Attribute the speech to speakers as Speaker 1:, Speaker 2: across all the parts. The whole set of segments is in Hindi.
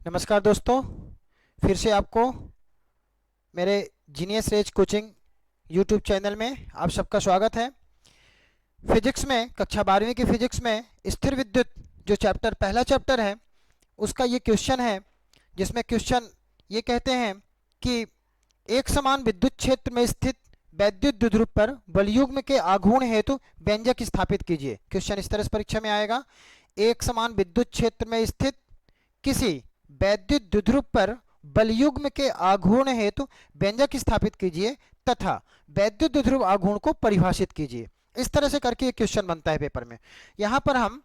Speaker 1: नमस्कार दोस्तों, फिर से आपको मेरे genius rays coaching YouTube channel में आप सबका स्वागत है। फिजिक्स में कक्षा 12वीं की फिजिक्स में स्थिर विद्युत जो चैप्टर पहला चैप्टर है उसका ये क्वेश्चन है, जिसमें क्वेश्चन ये कहते हैं कि एक समान विद्युत क्षेत्र में स्थित वैद्युत द्विध्रुव पर बलयुग्म के आघूर्ण हेतु व्यंजक स्थापित कीजिए। क्वेश्चन इस तरह से परीक्षा में आएगा। एक समान विद्युत क्षेत्र में स्थित किसी वैद्युत द्विध्रुव पर बलयुग्म के आघूर्ण हेतु व्यंजक स्थापित कीजिए तथा वैद्युत द्विध्रुव आघूर्ण को परिभाषित कीजिए। इस तरह से करके एक क्वेश्चन बनता है पेपर में। यहाँ पर हम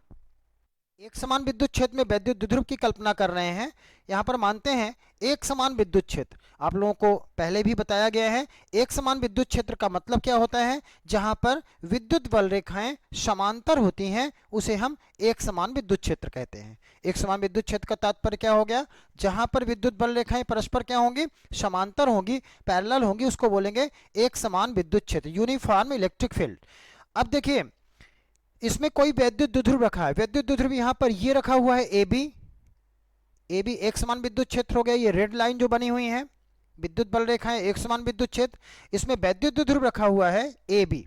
Speaker 1: एक समान विद्युत क्षेत्र में वैद्युत द्विध्रुव की कल्पना कर रहे हैं। यहाँ पर मानते हैं एक समान विद्युत क्षेत्र, आप लोगों को पहले भी बताया गया है। एक समान विद्युत क्षेत्र का मतलब क्या होता है? जहाँ पर विद्युत बल रेखाएं समांतर होती हैं उसे हम एक समान विद्युत क्षेत्र कहते हैं। एक समान विद्युत क्षेत्र का तात्पर्य क्या हो गया? जहाँ पर विद्युत बल रेखाएं परस्पर क्या होंगी? समांतर होंगी, पैरेलल होंगी, उसको बोलेंगे एक समान विद्युत क्षेत्र, यूनिफॉर्म इलेक्ट्रिक फील्ड। अब देखिए, इसमें कोई वैद्युत द्विध्रुव रखा है। वैद्युत द्विध्रुव यहाँ पर ये रखा हुआ है ए बी। ए बी एक समान विद्युत क्षेत्र हो गया। ये रेड लाइन जो बनी हुई है विद्युत बल रेखाएं एक समान विद्युत क्षेत्र, इसमें वैद्युत द्विध्रुव रखा हुआ है ए बी।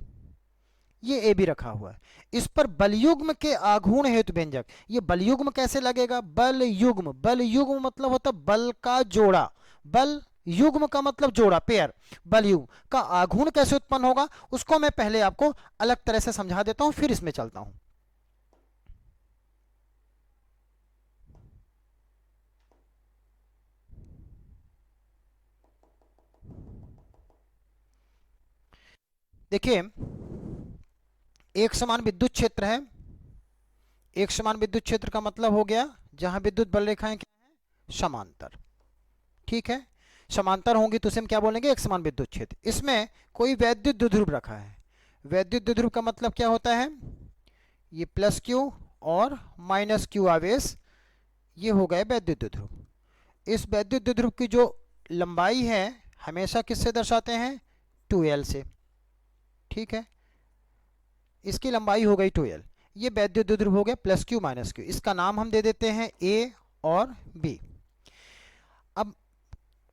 Speaker 1: ये ए बी रखा हुआ है। इस पर बलयुग्म के आघूर्ण हेतु व्यंजक। ये बलयुग्म कैसे लगेगा? बलयुग्म, बलयुग्म मतलब होता है बल का जोड़ा। बल युग्म का मतलब जोड़ा, पेयर। बलयुग्म का आघूर्ण कैसे उत्पन्न होगा उसको मैं पहले आपको अलग तरह से समझा देता हूं, फिर इसमें चलता हूं। देखिए, एक समान विद्युत क्षेत्र है। एक समान विद्युत क्षेत्र का मतलब हो गया जहां विद्युत बल रेखाएं क्या है? समांतर। ठीक है, समांतर होंगी तो उसे हम क्या बोलेंगे? एक समान विद्युत क्षेत्र। इसमें कोई वैद्युत द्विध्रुव रखा है। वैद्युत द्विध्रुव का मतलब क्या होता है? ये प्लस क्यू और माइनस क्यू आवेश, ये हो गए वैद्युत द्विध्रुव। इस वैद्युत द्विध्रुव की जो लंबाई है हमेशा किससे दर्शाते हैं? 2l से। ठीक है, इसकी लंबाई हो गई 2l। ये वैद्युत द्विध्रुव हो गया प्लस क्यू माइनस क्यू। इसका नाम हम दे देते हैं ए और बी। अब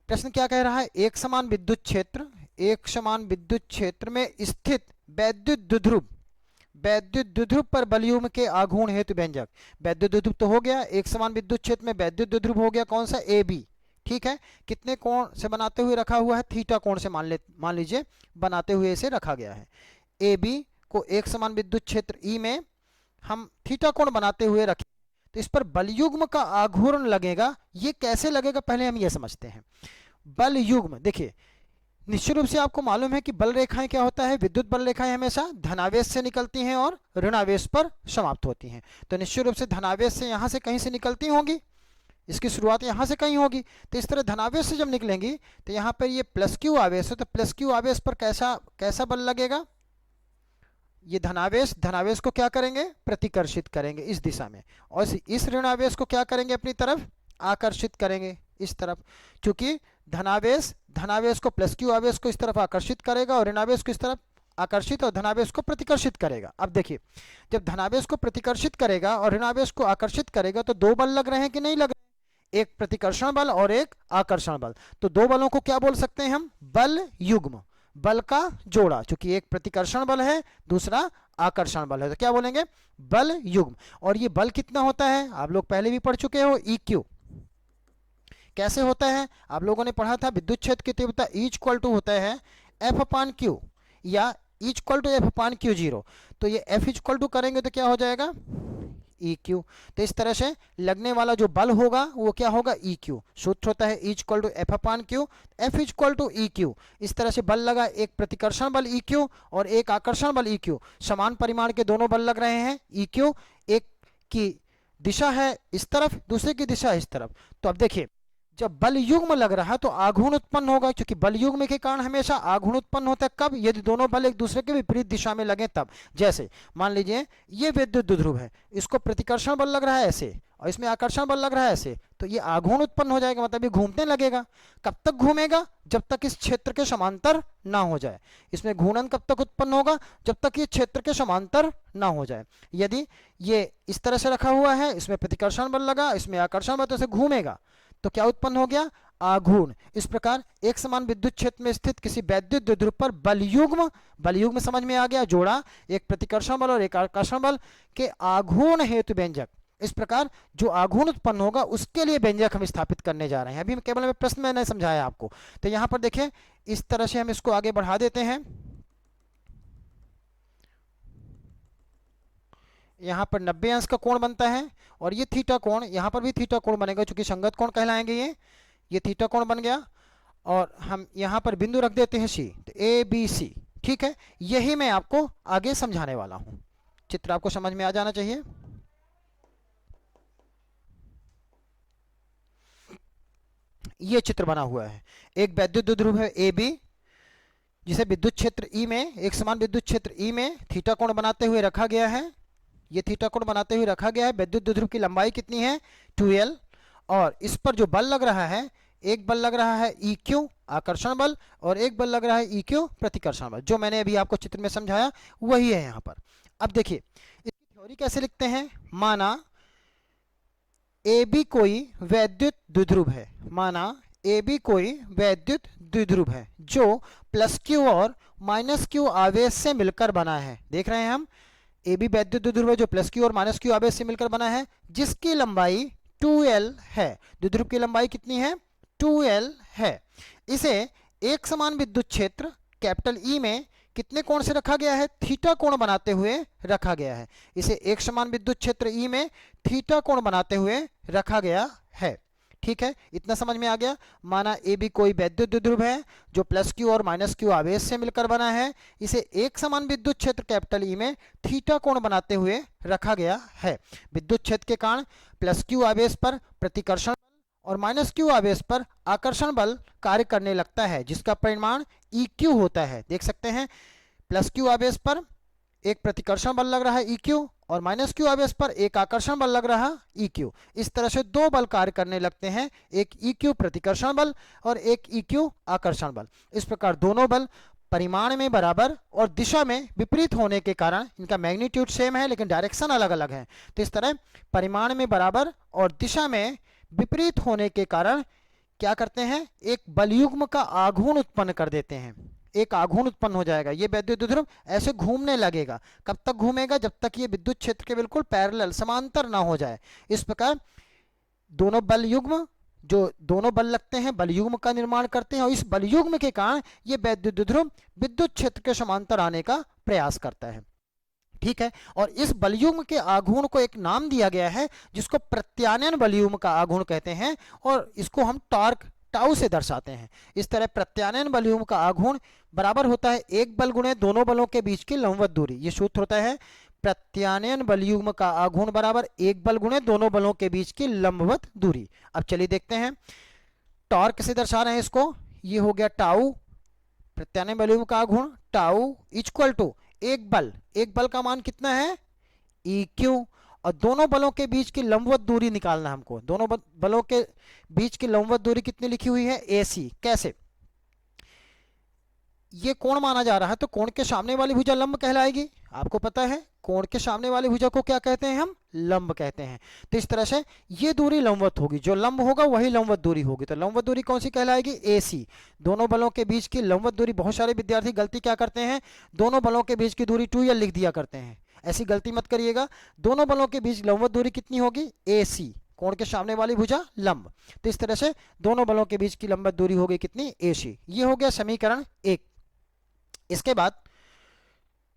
Speaker 1: प्रश्न क्या कह रहा है? एक समान विद्युत क्षेत्र, एक समान विद्युत क्षेत्र में स्थित वैद्युत द्विध्रुव, वैद्युत द्विध्रुव पर बलयुग्म के आघूर्ण हेतु व्यंजक। वैद्युत द्विध्रुव तो हो गया, एक समान विद्युत क्षेत्र में वैद्युत द्विध्रुव हो गया कौन सा? A B. ठीक है, कितने कोण से बनाते हुए रखा हुआ है? थीटा कोण से मान लीजिए बनाते हुए इसे रखा गया है। ए बी को एक समान विद्युत क्षेत्र ई में हम थीटा कोण बनाते हुए रखें तो इस पर बलयुग्म का आघूर्ण लगेगा। ये कैसे लगेगा पहले हम ये समझते हैं। बल युग्म, देखिए निश्चित रूप से आपको मालूम है कि बल रेखाएं क्या होता है? विद्युत बल रेखाएं हमेशा धनावेश से निकलती हैं और ऋणावेश पर समाप्त होती हैं। तो निश्चित रूप से धनावेश से यहां से कहीं से निकलती होंगी, इसकी शुरुआत यहां से कहीं होगी। तो इस तरह धनावेश से जब निकलेंगी तो यहां पर ये प्लस क्यू आवेश है, तो प्लस क्यू आवेश पर कैसा कैसा बल लगेगा? ये धनावेश, धनावेश को क्या करेंगे? प्रतिकर्षित करेंगे इस दिशा में, और इस ऋणावेश को क्या करेंगे? अपनी तरफ आकर्षित करेंगे इस तरफ। क्योंकि धनावेश धनावेश को प्लस क्यू आवेश को इस तरफ आकर्षित करेगा और ऋणावेश को इस तरफ आकर्षित और धनावेश को प्रतिकर्षित करेगा। अब देखिए, जब धनावेश को प्रतिकर्षित करेगा और ऋणावेश को आकर्षित करेगा तो दो बल लग रहे हैं कि नहीं लग रहे हैं? एक प्रतिकर्षण बल और एक आकर्षण बल। तो दो बलों को क्या बोल सकते हैं हम? बल युग्म, बल का जोड़ा। चूंकि एक प्रतिकर्षण बल है, दूसरा आकर्षण बल है, तो क्या बोलेंगे? बल युग्म। और ये बल कितना होता है? आप लोग पहले भी पढ़ चुके हो, ई क्यू। कैसे होता है? आप लोगों ने पढ़ा था विद्युत क्षेत्र की तीव्रता E इक्वल टू होता है एफ अपान क्यू, या E equal to F upon Q zero. तो ये एफ इक्वल टू करेंगे तो क्या हो जाएगा? E Q. तो इस तरह से लगने वाला जो बल होगा वो क्या होगा? E Q. सूत्र होता है E equal to F upon Q, F equal to E Q. इस तरह से बल लगा, एक प्रतिकर्षण बल ई क्यू और एक आकर्षण बल ई क्यू। समान परिमाण के दोनों बल लग रहे हैं ई क्यू। एक की दिशा है इस तरफ, दूसरे की दिशा इस तरफ। तो अब देखिए, जब बल युग्म लग रहा है तो आघूर्ण उत्पन्न होगा, क्योंकि बल युग्म के कारण हमेशा आघूर्ण उत्पन्न होता है। कब? यदि दोनों बल एक दूसरे के विपरीत दिशा में लगे तब। जैसे मान लीजिए ये विद्युत द्विध्रुव है, इसको प्रतिकर्षण बल लग रहा है ऐसे और इसमें आकर्षण बल लग रहा है ऐसे, तो ये आघूर्ण उत्पन्न हो जाएगा, मतलब ये घूमने लगेगा। कब तक घूमेगा? जब तक इस क्षेत्र के समांतर ना हो जाए। इसमें घूर्णन कब तक उत्पन्न होगा? जब तक ये क्षेत्र के समांतर ना हो जाए। यदि ये इस तरह से रखा हुआ है, इसमें प्रतिकर्षण बल लगा, इसमें आकर्षण बल, तो इसे घूमेगा। तो क्या उत्पन्न हो गया, आघूर्ण। इस प्रकार एक समान विद्युत क्षेत्र में स्थित किसी वैद्युत द्विध्रुव पर बलयुग्म समझ में आ गया, जोड़ा, एक प्रतिकर्षण बल और एक आकर्षण बल के आघूर्ण हेतु व्यंजक। इस प्रकार जो आघूर्ण उत्पन्न होगा उसके लिए व्यंजक हम स्थापित करने जा रहे हैं। अभी केवल मैं प्रश्न मैंने समझाया आपको। तो यहां पर देखें, इस तरह से हम इसको आगे बढ़ा देते हैं। यहाँ पर 90 अंश का कोण बनता है और ये थीटा कोण, यहाँ पर भी थीटा कोण बनेगा, चूंकि संगत कोण कहलाएंगे ये थीटा कोण बन गया। और हम यहाँ पर बिंदु रख देते हैं सी, तो ए बी सी। ठीक है, यही मैं आपको आगे समझाने वाला हूँ। चित्र आपको समझ में आ जाना चाहिए। ये चित्र बना हुआ है, एक वैद्युत द्विध्रुव है ए बी, जिसे विद्युत क्षेत्र ई में, एक समान विद्युत क्षेत्र ई में थीटा कोण बनाते हुए रखा गया है। ये थीटा कोण बनाते हुए रखा गया है। विद्युत द्विध्रुव की लंबाई कितनी है, 2l। और इस पर जो बल लग रहा है, एक बल लग रहा है EQ आकर्षण बल और एक बल लग रहा है EQ प्रतिकर्षण बल। जो मैंने अभी आपको चित्र में समझाया वही है यहाँ पर। अब देखिए इसकी थ्योरी कैसे लिखते हैं। माना AB कोई वैद्युत द्विध्रुव है, माना AB कोई वैद्युत द्विध्रुव है जो प्लस Q और माइनस Q आवेश से मिलकर बना है। देख रहे हैं हम, AB वैद्युत द्विध्रुव है जो प्लस Q और माइनस Q आवेश से मिलकर बना है, जिसकी लंबाई 2l है। द्विध्रुव की लंबाई कितनी है, 2l है। इसे एक समान विद्युत क्षेत्र कैपिटल E में कितने कोण से रखा गया है, थीटा कोण बनाते हुए रखा गया है। इसे एक समान विद्युत क्षेत्र E में थीटा कोण बनाते हुए रखा गया है। ठीक है, इतना समझ में आ गया। माना AB कोई वैद्युत द्विध्रुव है जो प्लस Q और माइनस Q आवेश से मिलकर बना है। इसे एक समान विद्युत क्षेत्र कैपिटल E में थीटा कोण बनाते हुए रखा गया है। विद्युत क्षेत्र के कारण प्लस Q आवेश पर प्रतिकर्षण बल और माइनस Q आवेश पर आकर्षण बल कार्य करने लगता है, जिसका परिमाण EQ होता है। देख सकते हैं, प्लस Q आवेश पर एक प्रतिकर्षण बल लग रहा है EQ और माइनस Q आवेश पर एक आकर्षण बल लग रहा EQ। इस तरह से दो बल कार्य करने लगते हैं, एक EQ प्रतिकर्षण बल और एक EQ आकर्षण बल। इस प्रकार दोनों बल परिमाण में बराबर और दिशा में विपरीत होने के कारण इनका मैग्नीट्यूड सेम है लेकिन डायरेक्शन अलग अलग है। तो इस तरह परिमाण में बराबर और दिशा में विपरीत होने के कारण क्या करते हैं, एक बलयुग्म का आघूर्ण उत्पन्न कर देते हैं। एक आघूर्ण उत्पन्न हो जाएगा। ये वैद्युत द्विध्रुव ऐसे घूमने लगेगा। कब तक घूमेगा, जब तक ये विद्युत क्षेत्र के बिल्कुल पैरेलल समांतर ना हो जाए। इस प्रकार दोनों बल युग्म, जो दोनों बल लगते हैं, बल युग्म का निर्माण करते हैं और इस बल युग्म के कारण ये वैद्युत द्विध्रुव विद्युत क्षेत्र के समांतर आने का प्रयास करता है। ठीक है, और इस बलयुग्म के आघूर्ण को एक नाम दिया गया है जिसको प्रत्यानयन बलयुग्म का आघूर्ण कहते हैं और इसको हम टॉर्क टाउ से दर्शाते हैं। इस तरह प्रत्यानयन बलयुग्म का आघूर्ण बराबर होता है एक बल गुणे दोनों बलों के बीच की लंबवत दूरी। ये सूत्र होता है प्रत्यानयन बलयुग्म का आघूर्ण बराबर एक बल गुणे दोनों बलों के बीच की लंबवत दूरी। अब चलिए देखते हैं, टॉर्क से दर्शा रहे हैं इसको। ये हो गया टाउ, प्रत्यानयन बलयुग्म का आघूर्ण टाउ इक्वल टू एक बल का मान कितना है, EQ, और दोनों बलों के बीच की लंबवत दूरी निकालना हमको। दोनों बलों के बीच की लंबवत दूरी कितनी लिखी हुई है, AC। कैसे, ये कोण माना जा रहा है तो कोण के सामने वाली भुजा लंब कहलाएगी। आपको पता है कोण के सामने वाली भुजा को क्या कहते हैं, हम लंब कहते हैं। तो इस तरह से ये दूरी लंबवत होगी, जो लंब होगा वही लंबवत दूरी होगी। तो लंबवत दूरी कौन सी कहलाएगी, AC। दोनों बलों के बीच की लंबवत दूरी, बहुत सारे विद्यार्थी गलती क्या करते हैं, दोनों बलों के बीच की दूरी 2l लिख दिया करते हैं। ऐसी गलती मत करिएगा। दोनों बलों के बीच लंबवत दूरी कितनी होगी, AC। कोण के सामने वाली भुजा लंब, तो इस तरह से दोनों बलों के बीच की लंबवत दूरी होगी कितनी, AC। ये हो गया समीकरण 1। इसके बाद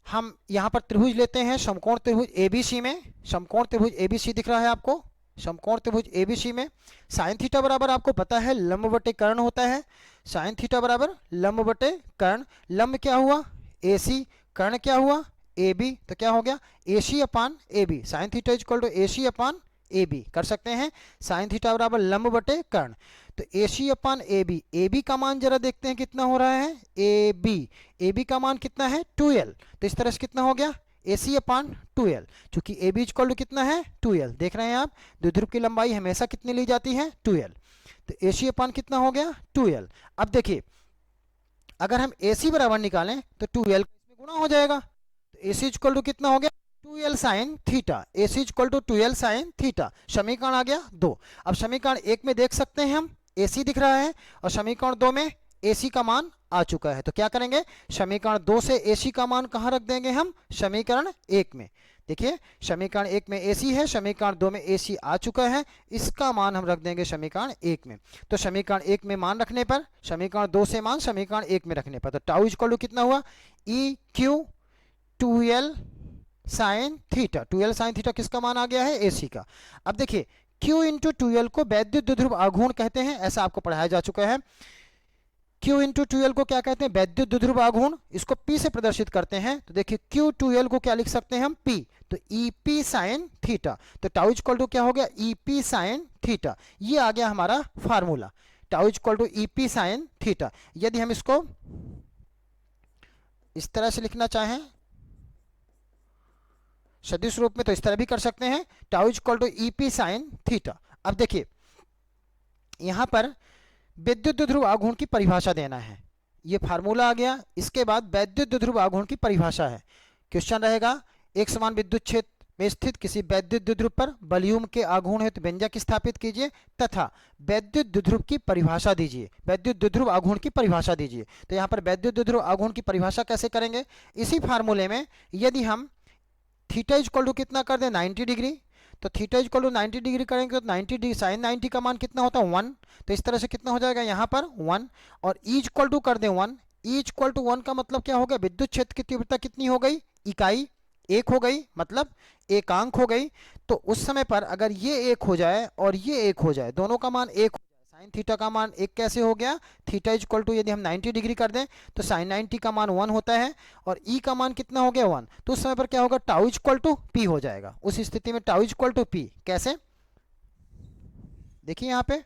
Speaker 1: हम यहां पर त्रिभुज लेते हैं, समकोण त्रिभुज ABC में। समकोण त्रिभुज ABC दिख रहा है आपको। समकोण त्रिभुज ABC में साइन थीटा बराबर आपको पता है लंब बटे कर्ण होता है। साइन थीटा बराबर लंब बटे कर्ण। लंब क्या हुआ, AC, कर्ण क्या हुआ, AB। तो क्या हो गया, AC upon AB। Sine theta equal to AC upon AB कर सकते हैं। साइन थीटा बराबर लंब बटे कर्ण, तो AC अपान AB। AB का मान जरा देखते हैं कितना हो रहा है, AB का मान कितना है, 2l। तो इस तरह से कितना हो गया, AC अपान 2l। चूंकि AB इक्वल टू कितना है, 2l। देख रहे हैं आप, द्विध्रुव की लंबाई हमेशा कितनी ली जाती है, 2l। तो AC अपान कितना हो गया, 2l। अब देखिए अगर हम AC बराबर निकालें तो 2l इसमें गुणा हो जाएगा। तो AC इक्वल टू कितना हो गया, 2l sine theta, AC equal to 2l sine theta. समीकरण आ गया 2। अब समीकरण 1 में देख सकते हैं हम AC दिख रहा है और समीकरण 2 में AC का मान आ चुका है। तो क्या करेंगे, समीकरण 2 से AC का मान कहाँ रख देंगे हम, समीकरण 1 में। देखिए समीकरण 1 में AC है, समीकरण 2 में AC आ चुका है, इसका मान हम रख देंगे समीकरण 1 में। तो समीकरण 1 में मान रखने पर, समीकरण 2 से मान समीकरण 1 में रखने पर, तो टाउ इक्वल टू कितना हुआ, EQ 2l sine theta. 2l sine theta किसका मान आ गया है, AC का। अब देखिए Q इंटू 2l को वैद्युत द्विध्रुव आघूर्ण कहते हैं, ऐसा आपको पढ़ाया जा चुका है। Q इंटू 2l को क्या कहते हैं, वैद्युत द्विध्रुव आघूर्ण। इसको P से प्रदर्शित करते हैं, तो देखिए Q 2l को क्या लिख सकते हैं हम, P, तो EP साइन थीटा। तो टाउ इक्वल टू क्या हो गया, EP साइन थीटा। ये आ गया हमारा formula, tau equal to EP sine theta. यदि हम इसको इस तरह से लिखना चाहें सदिश रूप में, तो इस तरह भी कर सकते हैं, tau equal to EP sine theta. अब देखिए यहां पर विद्युत द्विध्रुव आघूर्ण की परिभाषा देना है, ये फार्मूला आ गया। इसके बाद वैद्युत द्विध्रुव आघूर्ण की परिभाषा है। क्वेश्चन रहेगा, एक समान विद्युत क्षेत्र में स्थित किसी वैद्युत द्विध्रुव पर बलयूम के आघूर्ण हेतु व्यंजक स्थापित कीजिए तथा वैद्युत द्विध्रुव की परिभाषा दीजिए, वैद्युत द्विध्रुव आघूर्ण की परिभाषा दीजिए। तो यहाँ पर वैद्युत द्विध्रुव आघूर्ण की परिभाषा कैसे करेंगे, इसी फार्मूले में यदि हम थीटा इक्वल टू कितना कर दें, 90 डिग्री, तो थीटा इक्वल टू 90 डिग्री करेंगे तो 90 डिग्री साइन 90 का मान कितना होता है, 1। तो इस तरह से कितना हो जाएगा यहाँ पर 1, और E इक्वल टू कर दें 1। E इक्वल टू 1 का मतलब क्या हो गया, विद्युत क्षेत्र की तीव्रता कितनी हो गई, इकाई 1 हो गई, मतलब एकांक हो गई। तो उस समय पर अगर ये 1 हो जाए और ये 1 हो जाए, दोनों का मान 1 हो जाए, साइन थीटा का मान 1 कैसे हो गया, थीटा इक्वल टू यदि हम 90 डिग्री कर दें तो साइन 90 का मान 1 होता है और E का मान कितना हो गया 1। तो उस समय पर क्या होगा, टाउ इक्वल टू P हो जाएगा। उस स्थिति में टाउ इक्वल टू P कैसे, देखिए यहाँ पे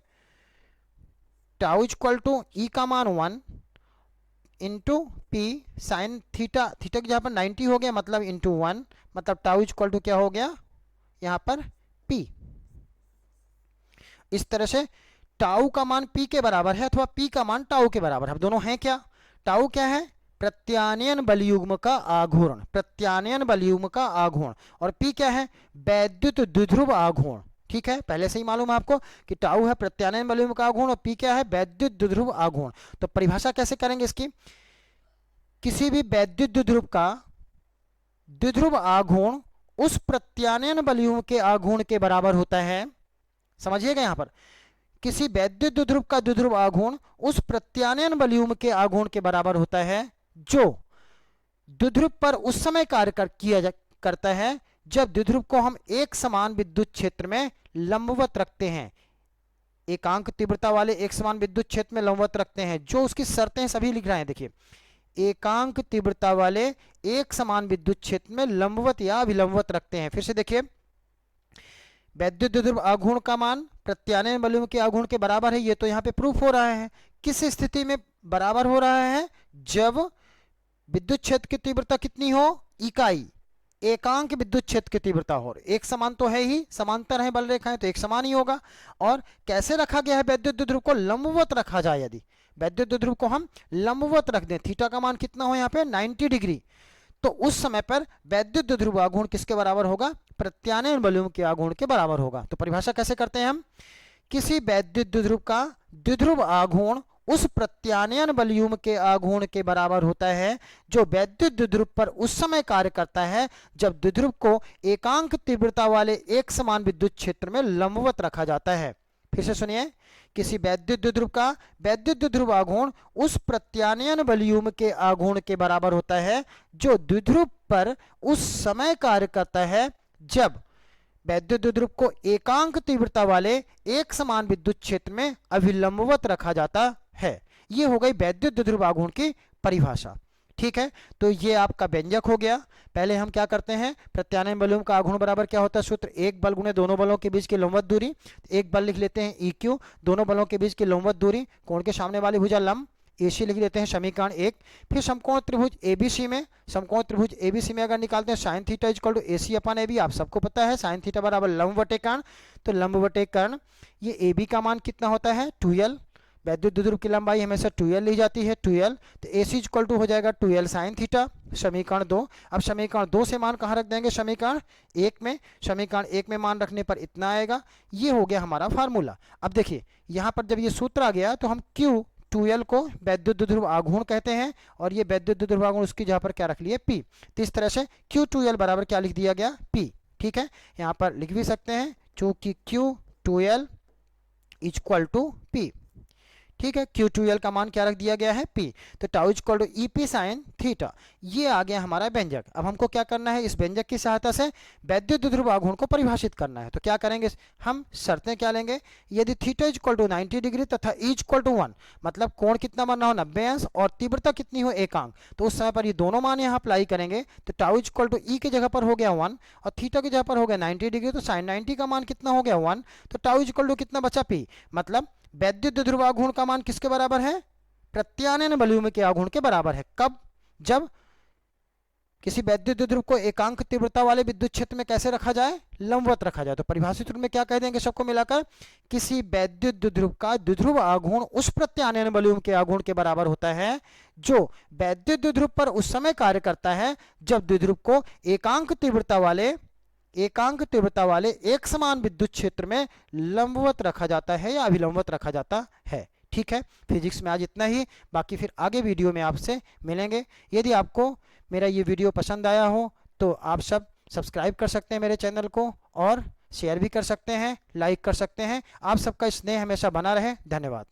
Speaker 1: टाउ इक्वल टू E का मान 1 into P sine theta, theta की जहाँ पर 90 हो गया मतलब इंटू 1, मतलब टाउ इक्वल टू क्या हो गया यहाँ पर P। इस तरह से टाउ का मान P के बराबर है अथवा P का मान टाउ के बराबर है। अब दोनों हैं क्या, टाउ क्या है, प्रत्यानयन बलयुग्म का आघूर्ण, प्रत्यानयन बलयुग्म का आघूर्ण, और P क्या है, वैद्युत द्विध्रुव आघूर्ण। ठीक है, पहले से ही मालूम है आपको कि टाउ है प्रत्यानयन बलयुग्म का आघूर्ण और P क्या है, वैद्युत द्विध्रुव आघूर्ण। तो परिभाषा कैसे करेंगे इसकी, किसी भी वैद्युत द्विध्रुव का द्विध्रुव आघूर्ण उस प्रत्यानयन बलयुग्म के आघूर्ण के बराबर होता है। समझिएगा यहाँ पर, किसी वैद्युत द्विध्रुव का द्विध्रुव आघूर्ण उस प्रत्यानयन बलयुग्म के आघूर्ण के बराबर होता है जो द्विध्रुव पर उस समय कार्य करता है जब द्विध्रुव को हम एक समान विद्युत क्षेत्र में लंबवत रखते हैं, एकांक तीव्रता वाले एक समान विद्युत क्षेत्र में लंबवत रखते हैं। जो उसकी शर्तें सभी लिख रहे हैं, देखिए एकांक तीव्रता वाले एक समान विद्युत क्षेत्र में लंबवत या विलंबवत रखते हैं। फिर से देखिए, वैद्युत द्विध्रुव आघूर्ण का मान प्रत्यानयन बलयुग्म के आघूर्ण के बराबर है, ये तो यहाँ पे प्रूफ हो रहा है। किस स्थिति में बराबर हो रहा है, जब विद्युत क्षेत्र की तीव्रता कितनी हो, इकाई, एकांक विद्युत क्षेत्र की तीव्रता हो। एक समान तो है ही, समांतर है बल रेखाएं तो एक समान ही होगा। और कैसे रखा गया है, वैद्युत द्विध्रुव को लंबवत रखा जाए, यदि वैद्युत द्विध्रुव को हम लंबवत रख दें, थीटा का मान कितना हो यहाँ पे 90 डिग्री, तो उस समय पर वैद्युत द्विध्रुव आघूर्ण किसके बराबर होगा, प्रत्यानयन बलयुग्म के आघूर्ण के बराबर होगा। तो परिभाषा कैसे करते हैं हम, किसी वैद्युत द्विध्रुव का द्विध्रुव आघूर्ण उस प्रत्यानयन बलयुग्म के आघूर्ण के बराबर होता है जो वैद्युत द्विध्रुव पर उस समय कार्य करता है जब द्विध्रुव को एकांक तीव्रता वाले एक समान विद्युत क्षेत्र में लंबवत रखा जाता है। फिर से सुनिए, किसी वैद्युत द्विध्रुव का वैद्युत द्विध्रुव आघूर्ण उस प्रत्यानयन बलयुग्म के आघूर्ण के बराबर होता है जो द्विध्रुव पर उस समय कार्य करता है जब वैद्युत द्विध्रुव को एकांक तीव्रता वाले एक समान विद्युत क्षेत्र में अभिलंबवत रखा जाता है। ये हो गई वैद्युत द्विध्रुव आघूर्ण की परिभाषा। ठीक है, तो ये आपका व्यंजक हो गया। पहले हम क्या करते हैं, प्रत्यानयन बलयुग्म का आघूर्ण बराबर क्या होता है, सूत्र एक बल गुणे दोनों बलों के बीच की लंबवत दूरी। एक बल लिख लेते हैं EQ, दोनों बलों के बीच की लंबवत दूरी, कोण के सामने वाली भुजा लंब, AC लिख देते हैं समीकरण 1। फिर समकोण त्रिभुज ABC में, समकोण त्रिभुज ABC में अगर निकालते हैं sine theta equal to AC अपन AB, आप सबको पता है साइन थीटा बराबर लंब बटे कर्ण। तो लंब बटे कर्ण, ये AB का मान कितना होता है 2l, वैद्युत द्विध्रुव की लंबाई हमेशा 2l ली जाती है 2l, तो AC इक्वल टू हो जाएगा 2l साइन थीटा। समीकरण 2। अब समीकरण 2 से मान कहाँ रख देंगे, समीकरण 1 में। समीकरण 1 में मान रखने पर इतना आएगा। ये हो गया हमारा फार्मूला। अब देखिए यहाँ पर जब ये सूत्र आ गया तो हम Q2L को वैद्युत द्विध्रुव आघूर्ण कहते हैं, और ये वैद्युत द्विध्रुव आघूर्ण उसकी जगह पर क्या रख लिए, P। तो इस तरह से Q2L बराबर क्या लिख दिया गया, P। ठीक है, यहाँ पर लिख भी सकते हैं चूंकि Q2L इक्वल टू P। ठीक है, Q2L का मान क्या रख दिया गया है, P। तो tau equal to EP sine theta. ये आ गया हमारा व्यंजक। अब हमको क्या करना है, इस व्यंजक की सहायता से वैद्युत द्विध्रुव आघूर्ण को परिभाषित करना है। तो क्या करेंगे, हम शर्तें क्या लेंगे, यदि थीटा इक्वल टू 90 डिग्री तथा E इक्वल टू 1, मतलब कोण कितना बनना हो, 90 अंश, और तीव्रता कितनी हो, एकांक, तो उस समय पर ये दोनों मान यहाँ अप्लाई करेंगे। तो टाउ इक्वल टू E की जगह पर हो गया 1 और थीटा की जगह पर हो गया 90 डिग्री, तो साइन 90 का मान कितना हो गया 1। तो टाउ इक्वल टू कितना बचा, P। मतलब वैद्युत द्विध्रुव आघूर्ण का मान किसके बराबर है, प्रत्यानयन बलयुग्म के आघूर्ण के बराबर है। कब, जब किसी वैद्युत द्विध्रुव को एकांक तीव्रता वाले विद्युत क्षेत्र में कैसे रखा जाए, लंबवत रखा जाए। तो परिभाषित रूप में क्या कह देंगे सबको मिलाकर, किसी वैद्युत द्विध्रुव का द्विध्रुव आघूर्ण उस प्रत्यानयन बलयुग्म के आघूर्ण के बराबर होता है जो वैद्युत द्विध्रुव पर उस समय कार्य करता है जब द्विध्रुव को एकांक तीव्रता वाले एक समान विद्युत क्षेत्र में लंबवत रखा जाता है या अभिलंबवत रखा जाता है। ठीक है, फिजिक्स में आज इतना ही। बाकी फिर आगे वीडियो में आपसे मिलेंगे। यदि आपको मेरा ये वीडियो पसंद आया हो तो आप सब सब्सक्राइब कर सकते हैं मेरे चैनल को, और शेयर भी कर सकते हैं, लाइक कर सकते हैं। आप सबका स्नेह हमेशा बना रहे। धन्यवाद।